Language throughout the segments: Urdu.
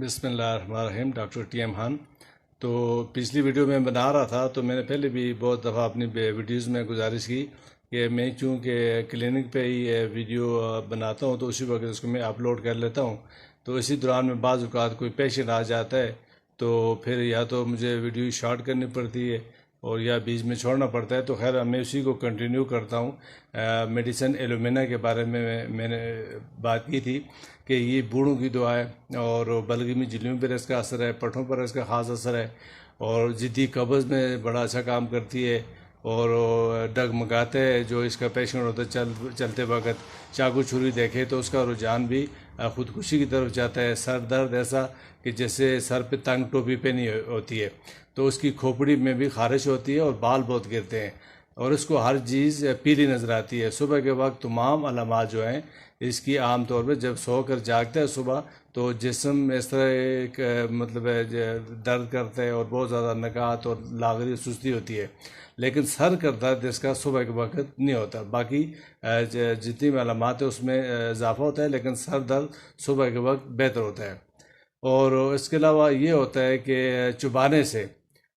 بسم اللہ الرحمن الرحیم۔ Doctor T M Khan. تو پچھلی ویڈیو میں بنا رہا تھا تو میں نے پہلے بھی بہت دفعہ اپنی ویڈیوز میں گزارش کی کہ میں چونکہ کلینک پہ ہی ویڈیو بناتا ہوں تو اسی وقت اس کو میں اپلوڈ کر لیتا ہوں، تو اسی دوران میں بعض اوقات کوئی پیشنٹ آ جاتا ہے تو پھر یا تو مجھے ویڈیو شارٹ کرنی پڑتی ہے اور یا بیچ میں چھوڑنا پڑتا ہے، تو خیر میں اسی کو کنٹینیو کرتا ہوں۔ میڈیسن ایلومینا کے بارے میں نے بات کی تھی کہ یہ بوڑھوں کی دعا ہے اور بلغمی جھلیوں پر اس کا اثر ہے، پٹھوں پر اس کا خاص اثر ہے اور ضدی قبض میں بڑا اچھا کام کرتی ہے اور ڈگمگاتے ہے جو اس کا پیشنٹ ہوتا ہے چلتے وقت چاقو چھری دیکھے تو اس کا رجحان بھی خودکشی کی طرف جاتا ہے۔ سر درد ایسا کہ جیسے سر پہ تنگ ٹوپی پہنی ہوتی ہے تو اس کی کھوپڑی میں بھی خارش ہوتی ہے اور بال بہت گرتے ہیں اور اس کو ہر چیز پیلی نظر آتی ہے۔ صبح کے وقت تمام علامات جو ہیں اس کی عام طور پہ جب سو کر جاگتا ہے صبح تو جسم اس طرح ایک مطلب ہے درد کرتا ہے اور بہت زیادہ نکات اور لاغری سستی ہوتی ہے، لیکن سر کا درد اس کا صبح کے وقت نہیں ہوتا۔ باقی جتنی بھی علامات ہیں اس میں اضافہ ہوتا ہے لیکن سر درد صبح کے وقت بہتر ہوتا ہے۔ اور اس کے علاوہ یہ ہوتا ہے کہ چبانے سے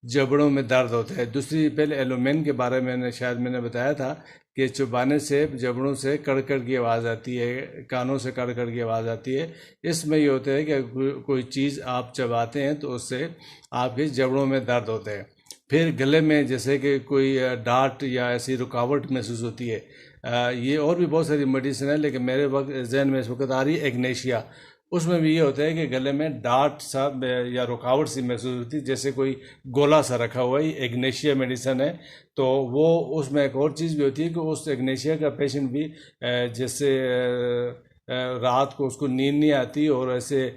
جبڑوں میں درد ہوتا ہے۔ دوسری پہلے ایلومین کے بارے میں شاید میں نے بتایا تھا کہ چبانے سے جبڑوں سے کڑکڑ کی آواز آتی ہے، کانوں سے کڑکڑ کی آواز آتی ہے۔ اس میں یہ ہوتا ہے کہ کوئی چیز آپ چباتے ہیں تو اس سے آپ کے جبڑوں میں درد ہوتا ہے۔ پھر گلے میں جیسے کہ کوئی ڈاٹ یا ایسی رکاوٹ محسوس ہوتی ہے۔ یہ اور بھی بہت ساری میڈیسن ہے لیکن میرے ذہن میں اس وقت آ رہی ہے ایگنیشیا۔ اس میں بھی یہ ہوتا ہے کہ گلے میں ڈاٹ سا یا رکاوٹ سی محسوس ہوتی ہے جیسے کوئی گولا سا رکھا ہوا ہے۔ یہ ایگنیشیا میڈیسن ہے۔ تو وہ اس میں ایک اور چیز بھی ہوتی ہے کہ اس ایگنیشیا کا پیشنٹ بھی جیسے رات کو اس کو نیند نہیں آتی اور ایسے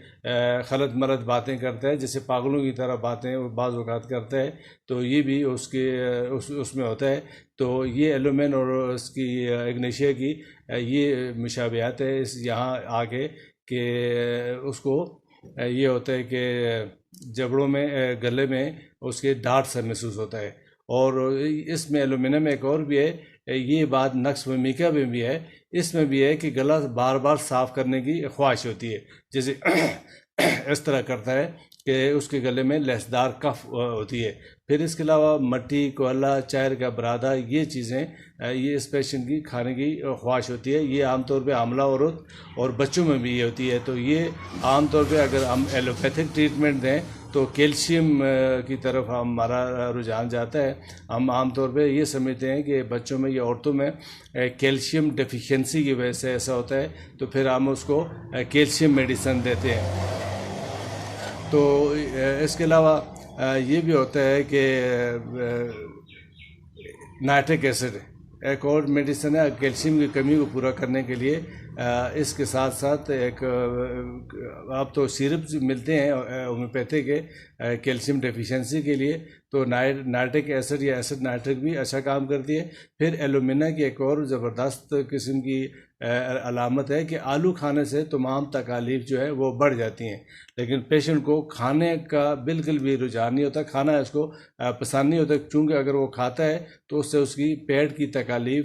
غلط مرد باتیں کرتا ہے جیسے پاگلوں کی طرح باتیں بعض اوقات کرتا ہے، تو یہ بھی اس میں ہوتا ہے۔ تو یہ ایلومین اور اس کی ایگنیشیا کی یہ مشابہت ہے یہاں آگے کہ اس کو یہ ہوتا ہے کہ جبڑوں میں گلے میں اس کے ڈاٹ سے محسوس ہوتا ہے۔ اور اس میں ایلومینیم ایک اور بھی ہے، یہ بات نقص ومیکا میں بھی ہے، اس میں بھی ہے کہ گلا بار بار صاف کرنے کی خواہش ہوتی ہے، جیسے اس طرح کرتا ہے کہ اس کے گلے میں لہسدار کف ہوتی ہے۔ پھر اس کے علاوہ مٹی، کوئلہ، چائر کا برادہ، یہ چیزیں یہ اس پیشنٹ کی کھانے کی خواہش ہوتی ہے۔ یہ عام طور پہ حاملہ عورت اور بچوں میں بھی یہ ہوتی ہے۔ تو یہ عام طور پہ اگر ہم ایلوپیتھک ٹریٹمنٹ دیں تو کیلشیم کی طرف ہمارا رجحان جاتا ہے۔ ہم عام طور پہ یہ سمجھتے ہیں کہ بچوں میں یا عورتوں میں کیلشیم ڈیفیشنسی کی وجہ سے ایسا ہوتا ہے تو پھر ہم اس کو کیلشیم میڈیسن دیتے ہیں۔ تو اس کے علاوہ یہ بھی ہوتا ہے کہ نائٹرک ایسڈ ایک اور میڈیسن ہے کیلشیم کی کمی کو پورا کرنے کے لیے۔ اس کے ساتھ ساتھ ایک آپ تو سیرپ ملتے ہیں ہومیوپیتھی کے کیلشیم ڈیفیشنسی کے لیے، تو نائٹرک ایسڈ یا ایسڈ نائٹرک بھی اچھا کام کرتی ہے۔ پھر ایلومینا کی ایک اور زبردست قسم کی علامت ہے کہ آلو کھانے سے تمام تکالیف جو ہے وہ بڑھ جاتی ہیں، لیکن پیشنٹ کو کھانے کا بالکل بھی رجحان نہیں ہوتا، کھانا اس کو پسند نہیں ہوتا، چونکہ اگر وہ کھاتا ہے تو اس سے اس کی پیٹ کی تکالیف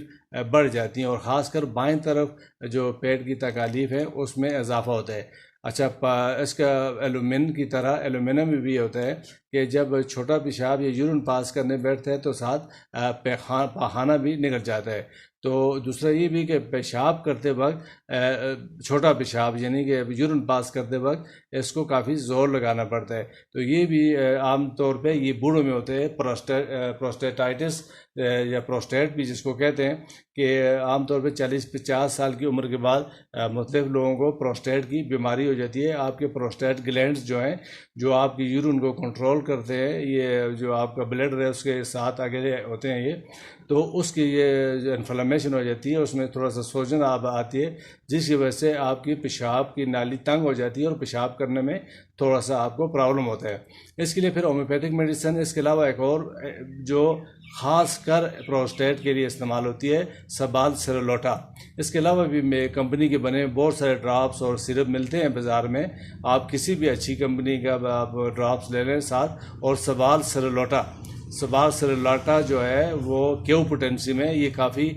بڑھ جاتی ہیں اور خاص کر بائیں طرف جو پیٹ کی تکالیف ہے اس میں اضافہ ہوتا ہے۔ اچھا، اس کا ایلومین کی طرح ایلومینا میں بھی ہوتا ہے کہ جب چھوٹا پیشاب یا یورین پاس کرنے بیٹھتا ہے تو ساتھ پاخانہ بھی نکل جاتا ہے۔ تو دوسرا یہ بھی کہ پیشاب کرتے وقت چھوٹا پیشاب یعنی کہ یورین پاس کرتے وقت اس کو کافی زور لگانا پڑتا ہے۔ تو یہ بھی عام طور پہ یہ بوڑھوں میں ہوتے ہیں، پروسٹیٹائٹس یا پروسٹیٹ بھی جس کو کہتے ہیں، کہ عام طور پہ 40-50 سال کی عمر کے بعد مختلف لوگوں کو پروسٹیٹ کی بیماری ہو جاتی ہے۔ آپ کے پروسٹیٹ گلینڈز جو ہیں جو آپ کی یورین کو کنٹرول کرتے ہیں، یہ جو آپ کا بلڈ ہے اس کے ساتھ آگے ہوتے ہیں، یہ تو اس کی یہ انفلمیشن ہو جاتی ہے، اس میں تھوڑا سا سوجن آتی ہے جس کی وجہ سے آپ کی پیشاب کی نالی تنگ ہو جاتی ہے اور پیشاب کرنے میں تھوڑا سا آپ کو پرابلم ہوتا ہے۔ اس کے لیے پھر ہومیوپیتھک میڈیسن، اس کے علاوہ ایک اور جو خاص کر پروسٹیٹ کے لیے استعمال ہوتی ہے، سبال سیرولوٹا۔ اس کے علاوہ بھی کمپنی کے بنے بہت سارے ڈراپس اور سیرپ ملتے ہیں بازار میں، آپ کسی بھی اچھی کمپنی کا آپ ڈراپس لے لیں ساتھ، اور سبال سیرولوٹا جو ہے وہ کیو پوٹینسی میں یہ کافی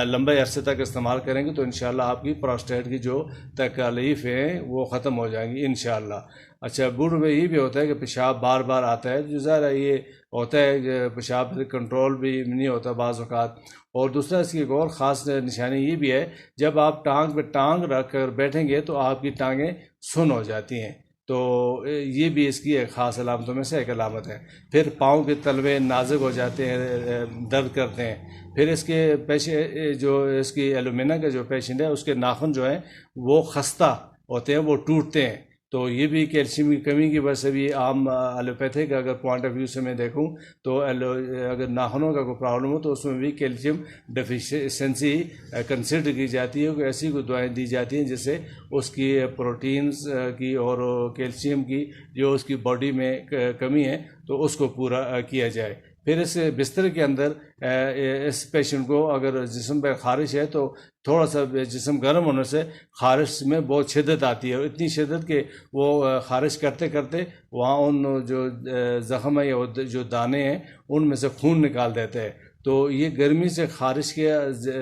لمبے عرصے تک استعمال کریں گے تو انشاءاللہ آپ کی پروسٹیٹ کی جو تکالیف ہیں وہ ختم ہو جائیں گی انشاءاللہ۔ اچھا بوڑھوں میں یہ بھی ہوتا ہے کہ پیشاب بار بار آتا ہے، جو ظاہر ہے یہ ہوتا ہے کہ پیشاب کنٹرول بھی نہیں ہوتا بعض اوقات. اور دوسرا اس کی ایک اور خاص نشانی یہ بھی ہے، جب آپ ٹانگ پہ ٹانگ رکھ کر بیٹھیں گے تو آپ کی ٹانگیں سن ہو جاتی ہیں، تو یہ بھی اس کی ایک خاص علامتوں میں سے ایک علامت ہے. پھر پاؤں کے تلوے نازک ہو جاتے ہیں، درد کرتے ہیں. پھر اس کے جو اس کی ایلومینا کا جو پیشنٹ ہے اس کے ناخن جو ہیں وہ خستہ ہوتے ہیں، وہ ٹوٹتے ہیں. تو یہ بھی کیلشیم کی کمی کی وجہ سے بھی عام ایلوپیتھک اگر پوائنٹ آف ویو سے میں دیکھوں تو اگر ناخنوں کا کوئی پرابلم ہو تو اس میں بھی کیلشیم ڈیفیشنسی کنسیڈر کی جاتی ہے کہ ایسی کوئی دوائیں دی جاتی ہیں جس سے اس کی پروٹینز کی اور کیلشیم کی جو اس کی باڈی میں کمی ہے تو اس کو پورا کیا جائے. پھر اس بستر کے اندر اس پیشنٹ کو اگر جسم پہ خارش ہے تو تھوڑا سا جسم گرم ہونے سے خارش میں بہت شدت آتی ہے، اور اتنی شدت کہ وہ خارش کرتے کرتے وہاں ان جو زخم ہے یا جو دانے ہیں ان میں سے خون نکال دیتے ہیں. تو یہ گرمی سے خارش کی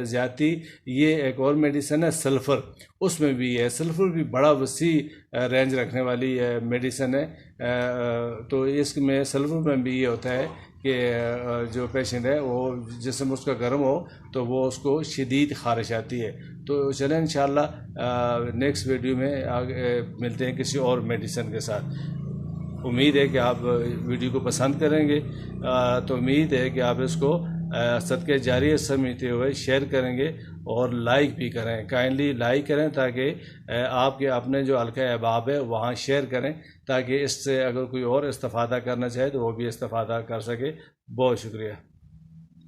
زیادتی، یہ ایک اور میڈیسن ہے سلفر، اس میں بھی ہے. سلفر بھی بڑا وسیع رینج رکھنے والی میڈیسن ہے. تو اس میں سلفر میں بھی یہ ہوتا ہے کہ جو پیشنٹ ہے وہ جسم اس کا گرم ہو تو وہ اس کو شدید خارش آتی ہے. تو چلیں انشاءاللہ نیکسٹ ویڈیو میں آگے ملتے ہیں کسی اور میڈیسن کے ساتھ. امید ہے کہ آپ ویڈیو کو پسند کریں گے، تو امید ہے کہ آپ اس کو صدقہ جاریہ سمجھتے ہوئے شیئر کریں گے اور لائک بھی کریں. کائنڈلی لائک کریں تاکہ آپ کے اپنے جو حلقہ احباب ہے وہاں شیئر کریں تاکہ اس سے اگر کوئی اور استفادہ کرنا چاہے تو وہ بھی استفادہ کر سکے. بہت شکریہ.